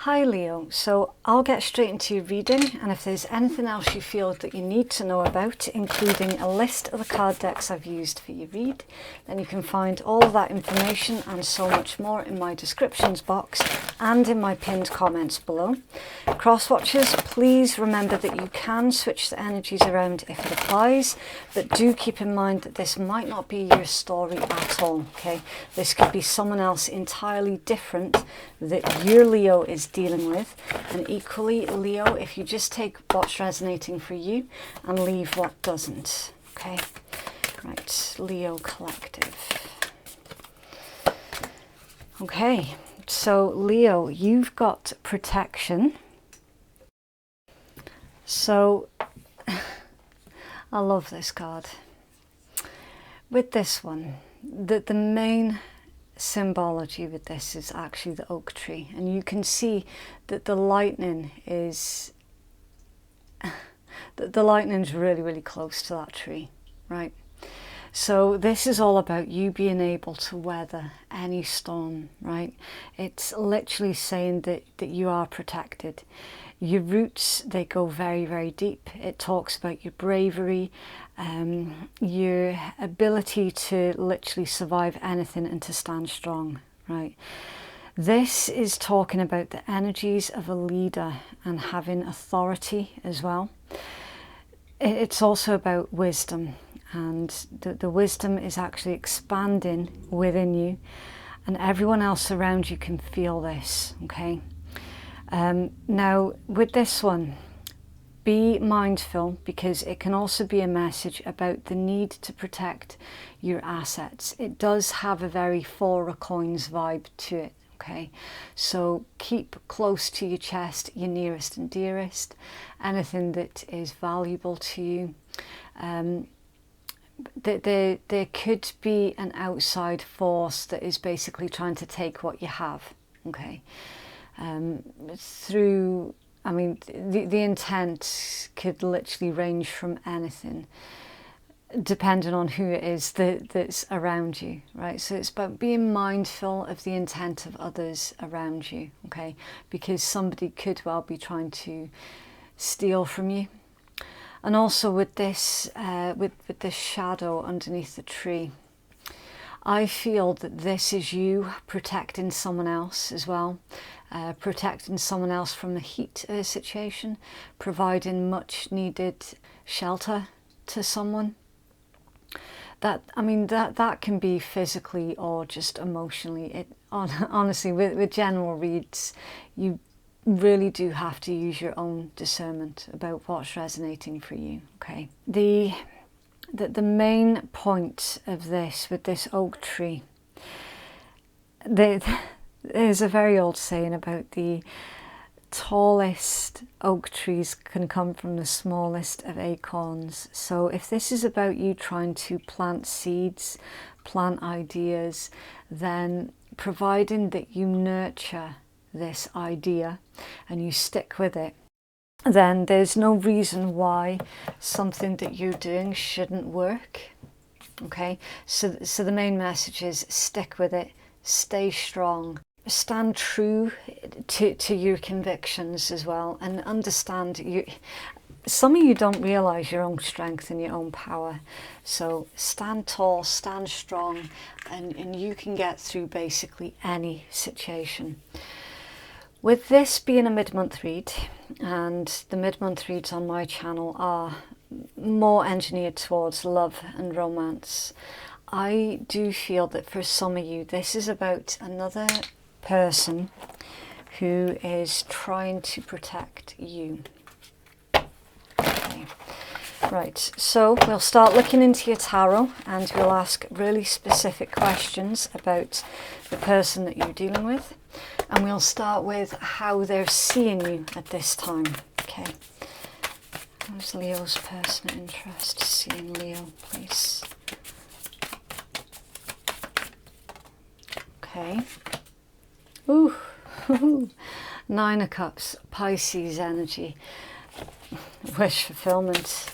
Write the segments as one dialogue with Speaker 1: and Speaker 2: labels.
Speaker 1: Hi Leo, so I'll get straight into your reading, and if there's anything else you feel that you need to know about, including a list of the card decks I've used for your read, then you can find all of that information and so much more in my descriptions box and in my pinned comments below. Cross-watchers, please remember that you can switch the energies around if it applies, but do keep in mind that this might not be your story at all, okay? This could be someone else entirely different that your Leo is dealing with, and equally Leo, if you just take what's resonating for you and leave what doesn't. Okay, right, Leo collective. Okay, so Leo, you've got protection. So I love this card. With this one, the main symbology with this is actually the oak tree, and you can see that the lightning is really close to that tree, right? So this is all about you being able to weather any storm, right? It's literally saying that you are protected. Your roots, they go very deep. It talks about your bravery, your ability to literally survive anything and to stand strong, right? This is talking about the energies of a leader and having authority as well. It's also about wisdom, and the wisdom is actually expanding within you, and everyone else around you can feel this, okay? Now with this one, be mindful, because it can also be a message about the need to protect your assets. It does have a very Four of Coins vibe to it, okay? So keep close to your chest your nearest and dearest, anything that is valuable to you. There could be an outside force that is basically trying to take what you have, okay? I mean, the intent could literally range from anything, depending on who it is that's around you, right? So it's about being mindful of the intent of others around you, okay? Because somebody could well be trying to steal from you. And also with this, with this shadow underneath the tree, I feel that this is you protecting someone else as well, protecting someone else from the heat of a situation, providing much needed shelter to someone. I mean, that can be physically or just emotionally. Honestly, with general reads, you really do have to use your own discernment about what's resonating for you, okay? The main point of this, with this oak tree, there's a very old saying about the tallest oak trees can come from the smallest of acorns. So if this is about you trying to plant seeds, plant ideas, then providing that you nurture this idea and you stick with it, then there's no reason why something that you're doing shouldn't work, okay? So the main message is stick with it, stay strong, stand true to your convictions as well, and understand some of you don't realize your own strength and your own power. So stand tall, stand strong, and you can get through basically any situation. With this being a mid-month read, and the mid-month reads on my channel are more engineered towards love and romance, I do feel that for some of you this is about another person who is trying to protect you. Okay. Right, so we'll start looking into your tarot, and we'll ask really specific questions about the person that you're dealing with. And we'll start with how they're seeing you at this time. Okay. How's Leo's personal interest seeing Leo, please? Okay. Ooh. Nine of Cups, Pisces energy. Wish fulfillment.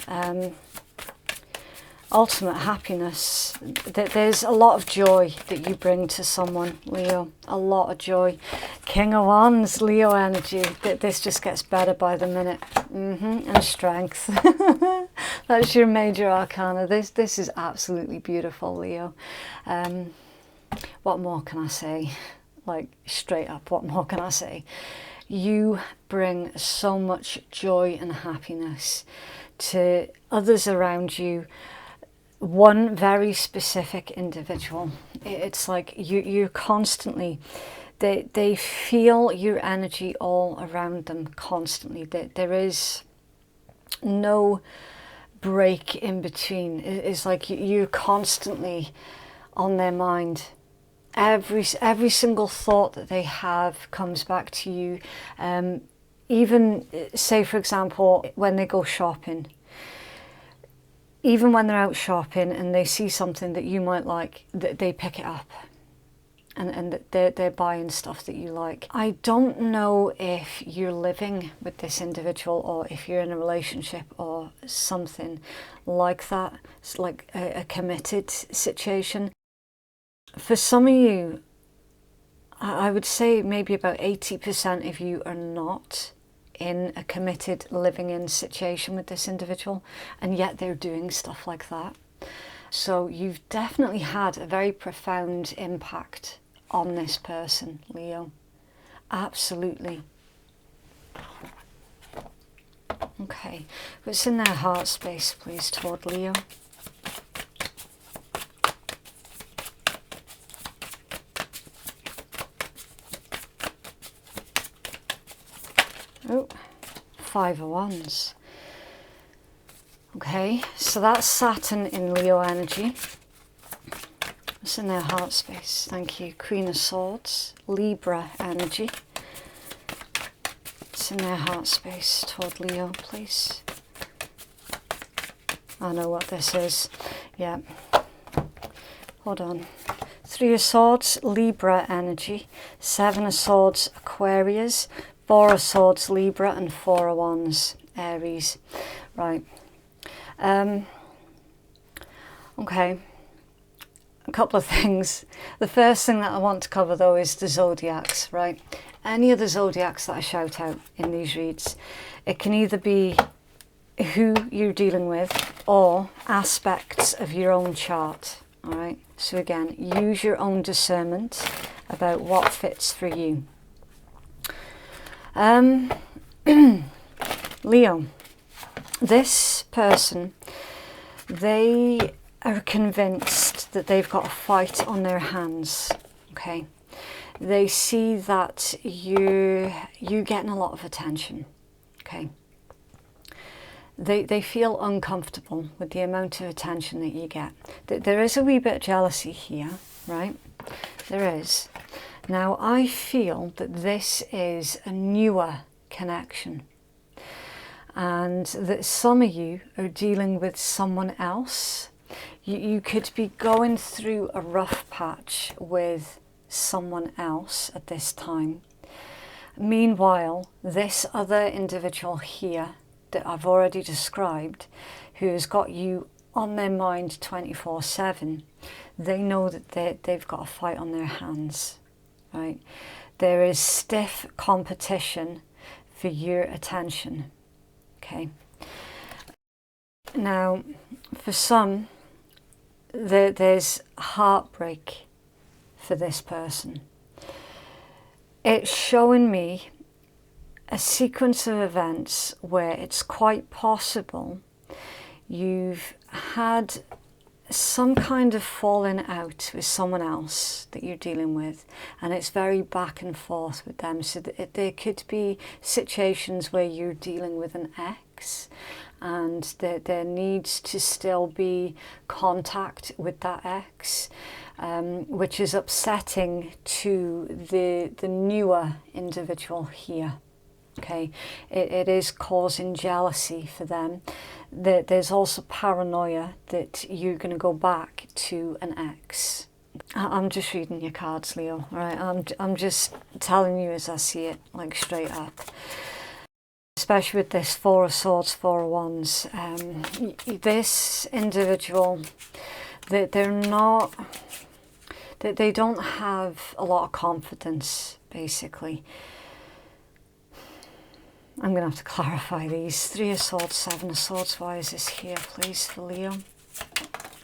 Speaker 1: ultimate happiness. There's a lot of joy that you bring to someone, Leo. A lot of joy. King of Wands, Leo energy. This just gets better by the minute. And strength. That's your major arcana. This is absolutely beautiful, Leo. What more can I say? Like, straight up, what more can I say? You bring so much joy and happiness to others around you. One very specific individual. It's like you're constantly, they feel your energy all around them constantly. There is no break in between. It's like you're constantly on their mind. Every single thought that they have comes back to you. Even say, for example, when they go shopping, even when they're out shopping and they see something that you might like, they pick it up, and they're buying stuff that you like. I don't know if you're living with this individual or if you're in a relationship or something like that. It's like a committed situation. For some of you, I would say maybe about 80% of you are not in a committed living-in situation with this individual, and yet they're doing stuff like that. So you've definitely had a very profound impact on this person, Leo. Absolutely. Okay, what's in their heart space, please, toward Leo? Oh, 5 of Wands. Okay, so that's Saturn in Leo energy. It's in their heart space. Thank you. Queen of Swords, Libra energy. It's in their heart space toward Leo, please. I know what this is. Yeah. Hold on. 3 of Swords, Libra energy. 7 of Swords, Aquarius. 4 of Swords, Libra, and 4 of Wands, Aries. Right. Okay. A couple of things. The first thing that I want to cover, though, is the zodiacs, right? Any of the zodiacs that I shout out in these reads, it can either be who you're dealing with or aspects of your own chart, all right? So again, use your own discernment about what fits for you. Leo, this person, they are convinced that they've got a fight on their hands, okay? They see that you're getting a lot of attention, okay? They feel uncomfortable with the amount of attention that you get. There is a wee bit of jealousy here, right? There is. Now, I feel that this is a newer connection, and that some of you are dealing with someone else. You could be going through a rough patch with someone else at this time. Meanwhile, this other individual here that I've already described, who has got you on their mind 24/7, they know that they've got a fight on their hands. Right? There is stiff competition for your attention. Okay. Now, for some, there's heartbreak for this person. It's showing me a sequence of events where it's quite possible you've had some kind of falling out with someone else that you're dealing with, and it's very back and forth with them. So there could be situations where you're dealing with an ex and there needs to still be contact with that ex, which is upsetting to the newer individual here. Okay, it is causing jealousy for them. There's also paranoia that you're going to go back to an ex. I'm just reading your cards, Leo. All right, I'm just telling you as I see it, like straight up. especially with this Four of Swords, Four of Wands. This individual, they don't have a lot of confidence, basically. I'm going to have to clarify these. Three of Swords, Seven of Swords. Why is this here, please, for Leo?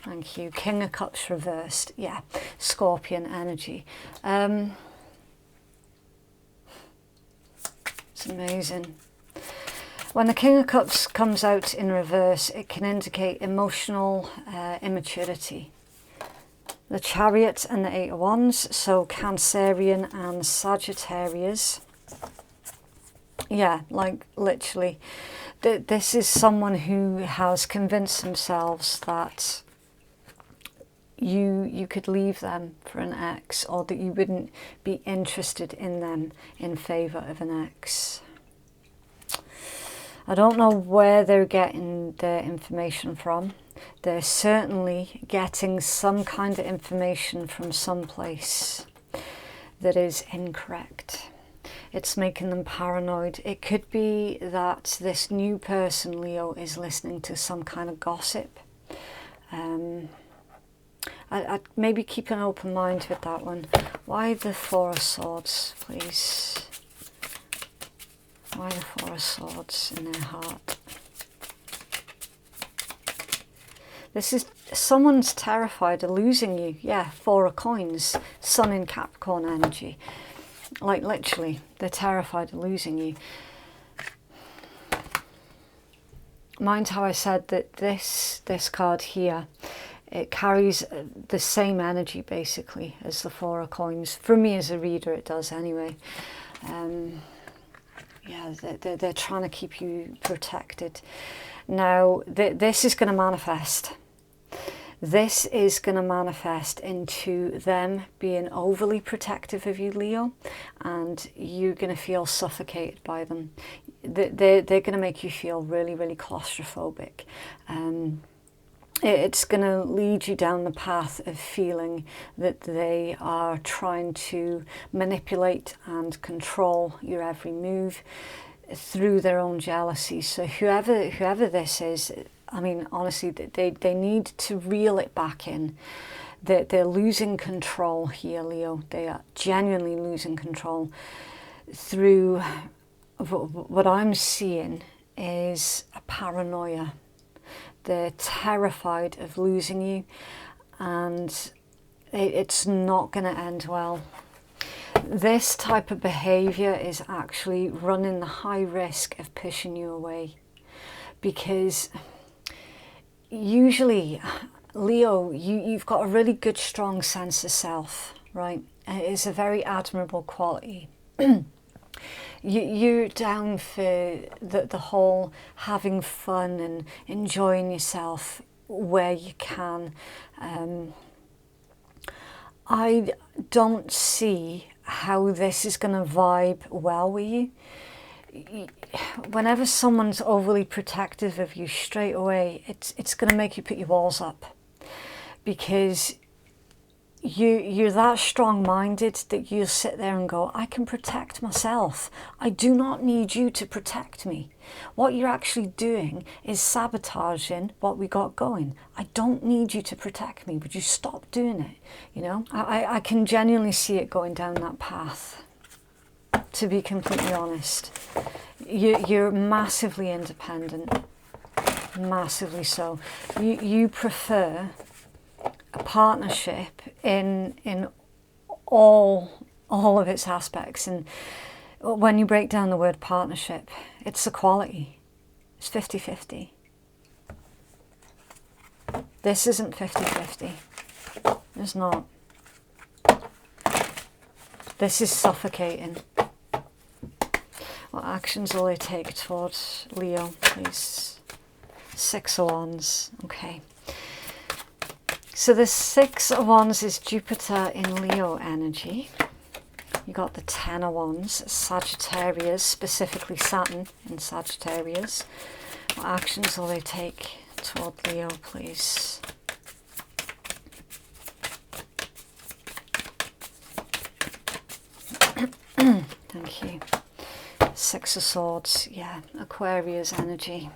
Speaker 1: Thank you. King of Cups reversed. Yeah, Scorpion energy. It's amazing. When the King of Cups comes out in reverse, it can indicate emotional immaturity. The Chariot and the Eight of Wands, so Cancerian and Sagittarius. Yeah, like literally. This is someone who has convinced themselves that you could leave them for an ex, or that you wouldn't be interested in them in favour of an ex. I don't know where they're getting their information from. They're certainly getting some kind of information from someplace that is incorrect. It's making them paranoid. It could be that this new person, Leo, is listening to some kind of gossip. I'd maybe keep an open mind with that one. Why the Four of Swords, please? Why the Four of Swords in their heart? This is, someone's terrified of losing you. Yeah, Four of Coins, Sun in Capricorn energy. Like literally, they're terrified of losing you. Mind how I said that this card here, it carries the same energy basically as the Four of Coins. For me as a reader, it does anyway. Yeah, they're trying to keep you protected. Now, this is going to manifest. This is going to manifest into them being overly protective of you, Leo, and you're going to feel suffocated by them. They're going to make you feel really, really claustrophobic. It's going to lead you down the path of feeling that they are trying to manipulate and control your every move through their own jealousy. So whoever this is, I mean, honestly, they need to reel it back in. They're losing control here, Leo. They are genuinely losing control through what I'm seeing is a paranoia. They're terrified of losing you, and it's not going to end well. This type of behaviour is actually running the high risk of pushing you away, because usually, Leo, you've got a really good, strong sense of self, right? It's a very admirable quality. You're down for the whole having fun and enjoying yourself where you can. I don't see how this is going to vibe well with you. Whenever someone's overly protective of you, straight away, it's going to make you put your walls up, because you're that strong-minded that you'll sit there and go, I can protect myself. I do not need you to protect me. What you're actually doing is sabotaging what we got going. I don't need you to protect me. Would you stop doing it? You know, I can genuinely see it going down that path, to be completely honest. You're massively independent, massively so. You prefer a partnership in all of its aspects. And when you break down the word partnership, it's equality. It's 50-50. This isn't 50-50. It's not. This is suffocating. What actions will they take towards Leo, please? Six of Wands. Okay. So the Six of Wands is Jupiter in Leo energy. You got the Ten of Wands, Sagittarius, specifically Saturn in Sagittarius. What actions will they take toward Leo, please? Thank you. Six of Swords, yeah, Aquarius energy.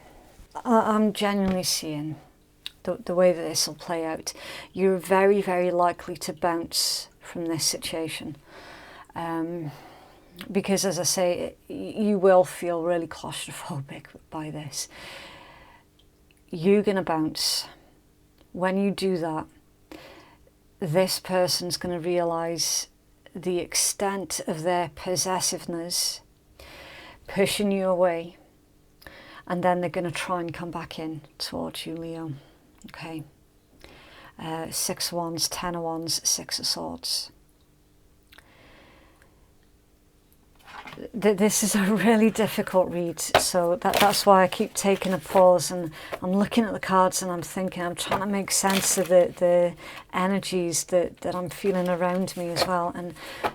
Speaker 1: I'm genuinely seeing the way that this will play out. You're very, very likely to bounce from this situation. Because, as I say, you will feel really claustrophobic by this. You're going to bounce. When you do that, this person's going to realise the extent of their possessiveness, pushing you away, and then they're going to try and come back in towards you, Leo. Okay. Six of Wands, Ten of Wands, Six of Swords. This is a really difficult read, so that's why I keep taking a pause, and I'm looking at the cards and I'm thinking, I'm trying to make sense of the energies that I'm feeling around me as well. And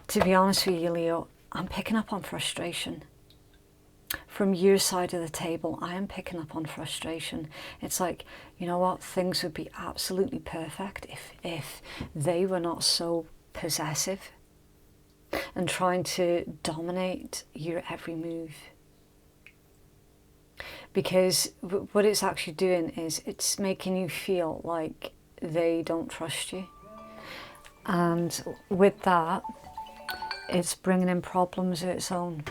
Speaker 1: to be honest with you, Leo, I'm picking up on frustration. From your side of the table, I am picking up on frustration. It's like, you know what, things would be absolutely perfect if they were not so possessive and trying to dominate your every move. Because what it's actually doing is it's making you feel like they don't trust you. And with that, it's bringing in problems of its own.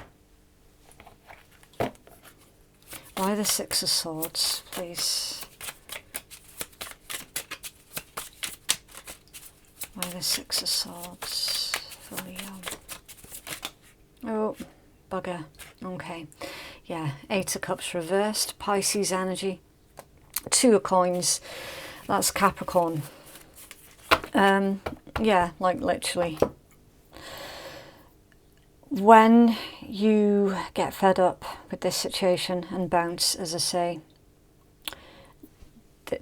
Speaker 1: Why the Six of Swords, please? Why the Six of Swords for Leo? Oh, bugger. Okay. Yeah, Eight of Cups reversed. Pisces energy. Two of Coins. That's Capricorn. Yeah, like literally. When you get fed up with this situation and bounce, as I say,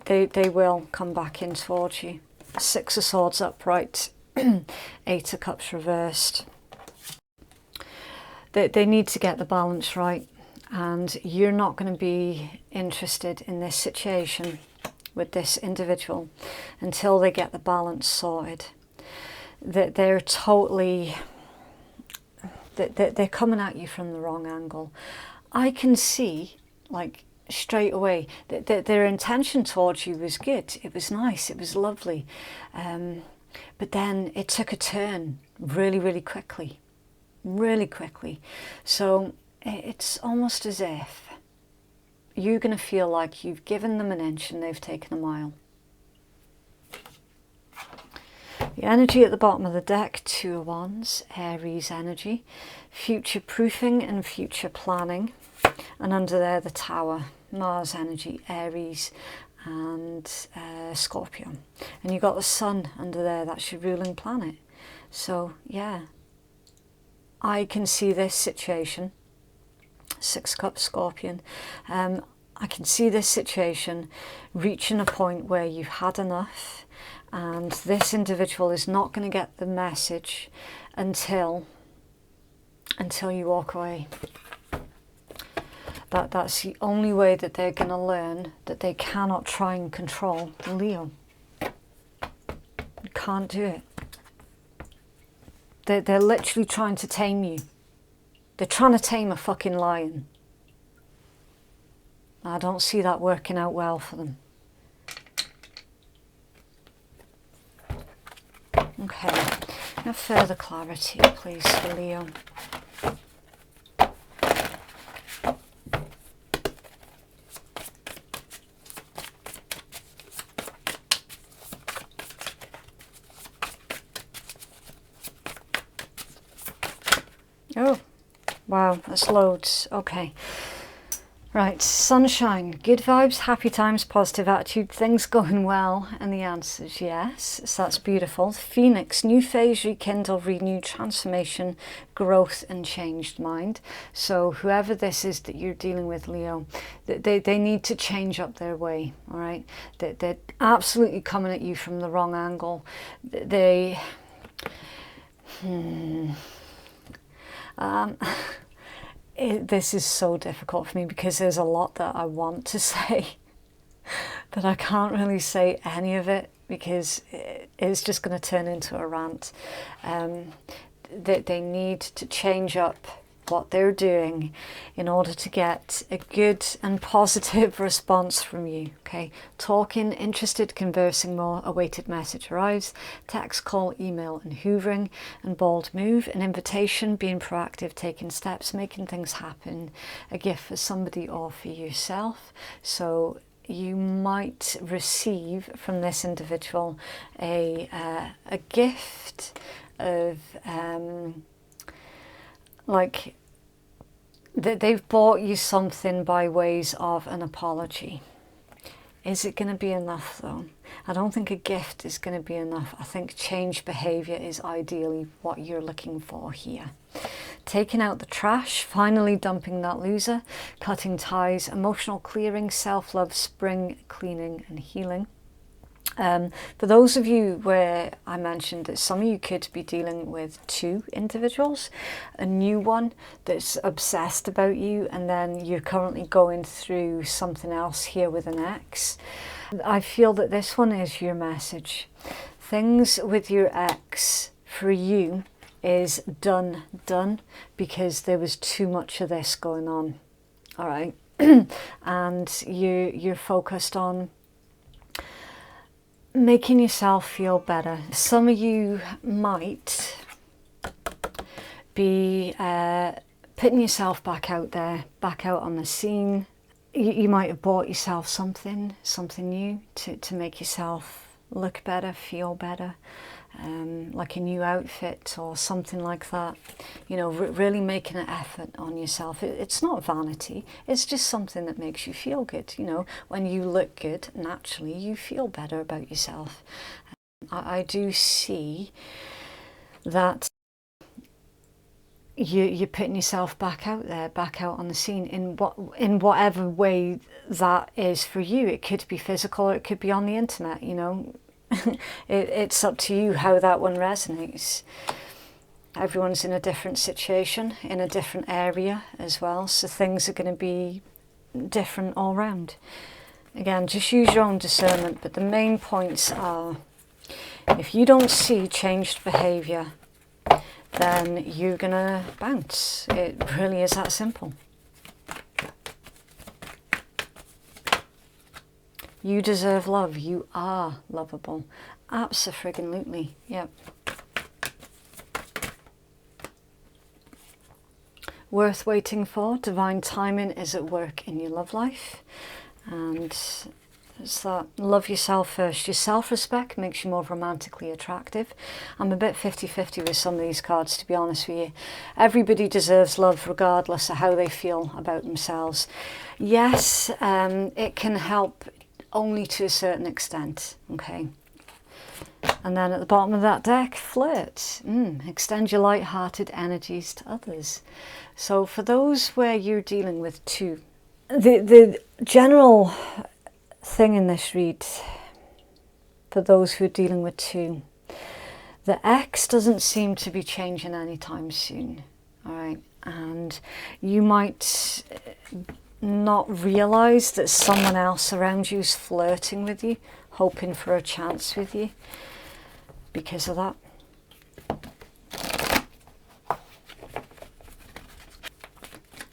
Speaker 1: they will come back in towards you. Six of Swords upright, Eight of Cups reversed. They need to get the balance right, and you're not going to be interested in this situation with this individual until they get the balance sorted. They're totally... They're coming at you from the wrong angle. I can see, like, straight away that their intention towards you was good. It was nice. It was lovely. But then it took a turn really, really quickly. Really quickly. So it's almost as if you're going to feel like you've given them an inch and they've taken a mile. The energy at the bottom of the deck, Two of Wands, Aries energy, future proofing and future planning. And under there, the Tower, Mars energy, Aries and Scorpio. And you've got the Sun under there, that's your ruling planet. So, yeah, I can see this situation, Six Cups, Scorpion. I can see this situation reaching a point where you've had enough. And this individual is not going to get the message until you walk away. That's the only way that they're going to learn that they cannot try and control Leo. You can't do it. They're literally trying to tame you. They're trying to tame a fucking lion. I don't see that working out well for them. Okay, now further clarity, please, for Leo. Oh, wow, that's loads. Okay. Right, sunshine, good vibes, happy times, positive attitude, things going well, and the answer is yes, so that's beautiful. Phoenix, new phase, rekindle, renew, transformation, growth and changed mind. So whoever this is that you're dealing with, Leo, they need to change up their way, all right? They're absolutely coming at you from the wrong angle. This is so difficult for me because there's a lot that I want to say, but I can't really say any of it because it's just going to turn into a rant. They need to change up what they're doing in order to get a good and positive response from you. Okay, talking, interested, conversing more, awaited message arrives, text, call, email, and hoovering, and bold move, an invitation, being proactive, taking steps, making things happen, a gift for somebody or for yourself. So you might receive from this individual a gift of like they've bought you something by ways of an apology. Is it going to be enough though? I don't think a gift is going to be enough. I think change behavior is ideally what you're looking for here. Taking out the trash, finally dumping that loser, cutting ties, emotional clearing, self-love, spring cleaning and healing. For those of you where I mentioned that some of you could be dealing with two individuals, a new one that's obsessed about you, and then you're currently going through something else here with an ex, I feel that this one is your message. Things with your ex for you is done because there was too much of this going on. All right. And you're focused on making yourself feel better. Some of you might be putting yourself back out there, back out on the scene. You might have bought yourself something new to make yourself look better, feel better, like a new outfit or something like that. You know, really making an effort on yourself. It's not vanity, it's just something that makes you feel good. You know, when you look good, naturally you feel better about yourself. I do see that you're putting yourself back out there, back out on the scene in whatever way that is for you. It could be physical, or it could be on the internet, you know. It's up to you how that one resonates. Everyone's in a different situation, in a different area as well, so things are going to be different all round. Again, just use your own discernment, but the main points are, if you don't see changed behaviour, then you're going to bounce. It really is that simple. You deserve love. You are lovable. Abso-friggin-lutely. Yep. Worth waiting for. Divine timing is at work in your love life. And it's that love yourself first. Your self-respect makes you more romantically attractive. I'm a bit 50-50 with some of these cards, to be honest with you. Everybody deserves love regardless of how they feel about themselves. Yes, it can help only to a certain extent, okay? And then at the bottom of that deck, flirt. Extend your light-hearted energies to others. So for those where you're dealing with two, the general thing in this read, for those who are dealing with two, the ex doesn't seem to be changing anytime soon, all right? And you might not realize that someone else around you is flirting with you, hoping for a chance with you because of that.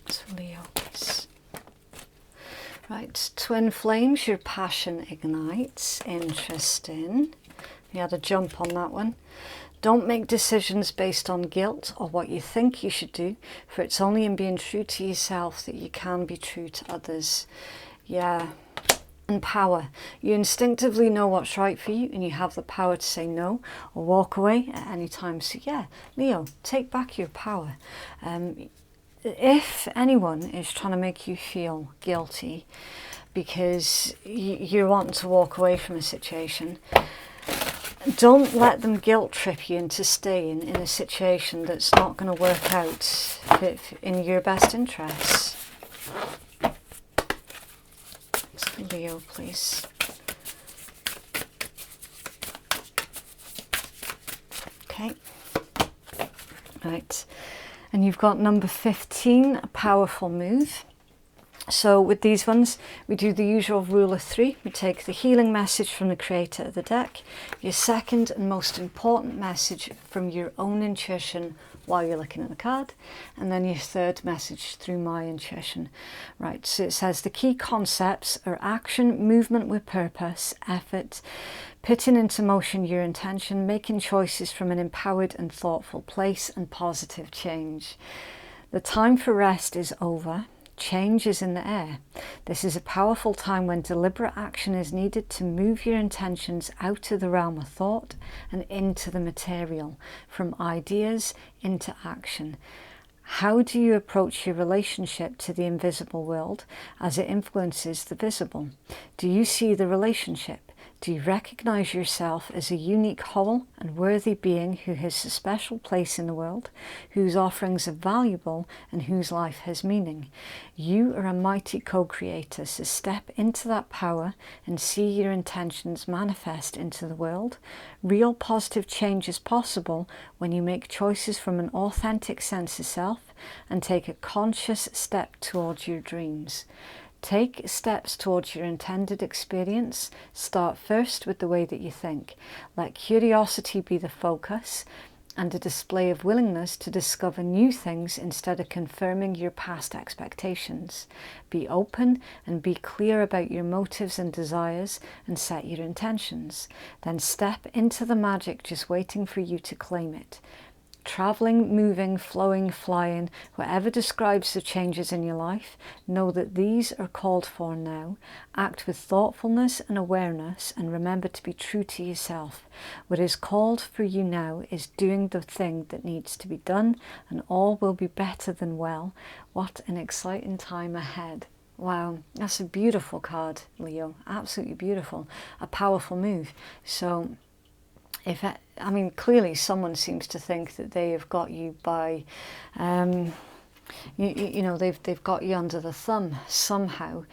Speaker 1: So Leo, please. Right, twin flames, your passion ignites. Interesting. You had a jump on that one. Don't make decisions based on guilt or what you think you should do, for it's only in being true to yourself that you can be true to others. Yeah. And power. You instinctively know what's right for you, and you have the power to say no or walk away at any time. So yeah, Leo, take back your power. If anyone is trying to make you feel guilty because you're wanting to walk away from a situation, don't let them guilt trip you into staying in a situation that's not going to work out in your best interests. Leo, please. Okay. Right. And you've got number 15, a powerful move. So with these ones, we do the usual rule of 3. We take the healing message from the creator of the deck, your second and most important message from your own intuition while you're looking at the card. And then your third message through my intuition. Right, so it says the key concepts are action, movement with purpose, effort, putting into motion your intention, making choices from an empowered and thoughtful place, and positive change. The time for rest is over. Change is in the air. This is a powerful time when deliberate action is needed to move your intentions out of the realm of thought and into the material, from ideas into action. How do you approach your relationship to the invisible world as it influences the visible? Do you see the relationship? Do you recognize yourself as a unique whole and worthy being who has a special place in the world, whose offerings are valuable and whose life has meaning? You are a mighty co-creator, so step into that power and see your intentions manifest into the world. Real positive change is possible when you make choices from an authentic sense of self and take a conscious step towards your dreams. Take steps towards your intended experience. Start first with the way that you think. Let curiosity be the focus and a display of willingness to discover new things instead of confirming your past expectations. Be open and be clear about your motives and desires and set your intentions. Then step into the magic just waiting for you to claim it. Traveling, moving, flowing, flying, whatever describes the changes in your life, know that these are called for now. Act with thoughtfulness and awareness and remember to be true to yourself. What is called for you now is doing the thing that needs to be done, and all will be better than well. What an exciting time ahead. Wow, that's a beautiful card, Leo. Absolutely beautiful. A powerful move. So I mean, clearly someone seems to think that they have got you by, you know, they've got you under the thumb somehow.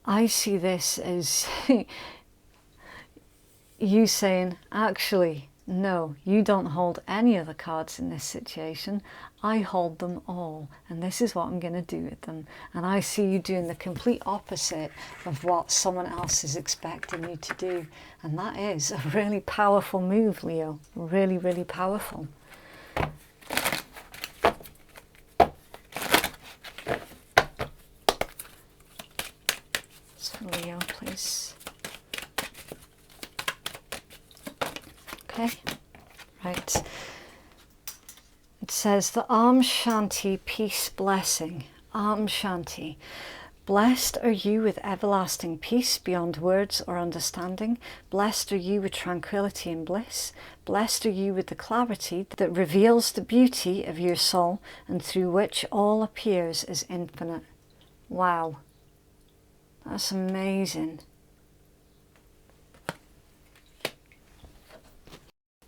Speaker 1: I see this as you saying, actually, no, you don't hold any of the cards in this situation. I hold them all, and this is what I'm going to do with them. And I see you doing the complete opposite of what someone else is expecting you to do. And that is a really powerful move, Leo. Really, really powerful. So Leo, please. Okay, right. It says the Om Shanti peace blessing. Om Shanti. Blessed are you with everlasting peace beyond words or understanding. Blessed are you with tranquility and bliss. Blessed are you with the clarity that reveals the beauty of your soul and through which all appears as infinite. Wow. That's amazing.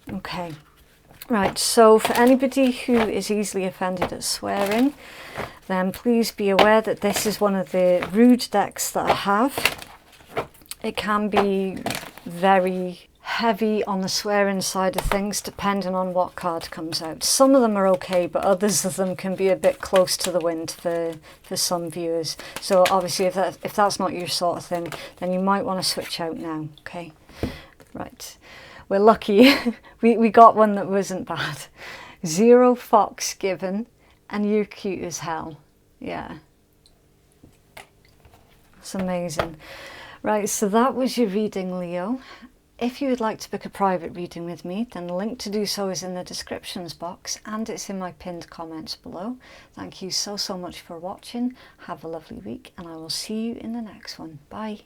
Speaker 1: Okay. Right, so for anybody who is easily offended at swearing, then please be aware that this is one of the rude decks that I have. It can be very heavy on the swearing side of things depending on what card comes out. Some of them are okay, but others of them can be a bit close to the wind for some viewers. So obviously if that's not your sort of thing, then you might want to switch out now. Okay, right. We're lucky we got one that wasn't bad. 0 fox given, and you're cute as hell. Yeah. It's amazing. Right, so that was your reading, Leo. If you would like to book a private reading with me, then the link to do so is in the descriptions box and it's in my pinned comments below. Thank you so much for watching. Have a lovely week and I will see you in the next one. Bye.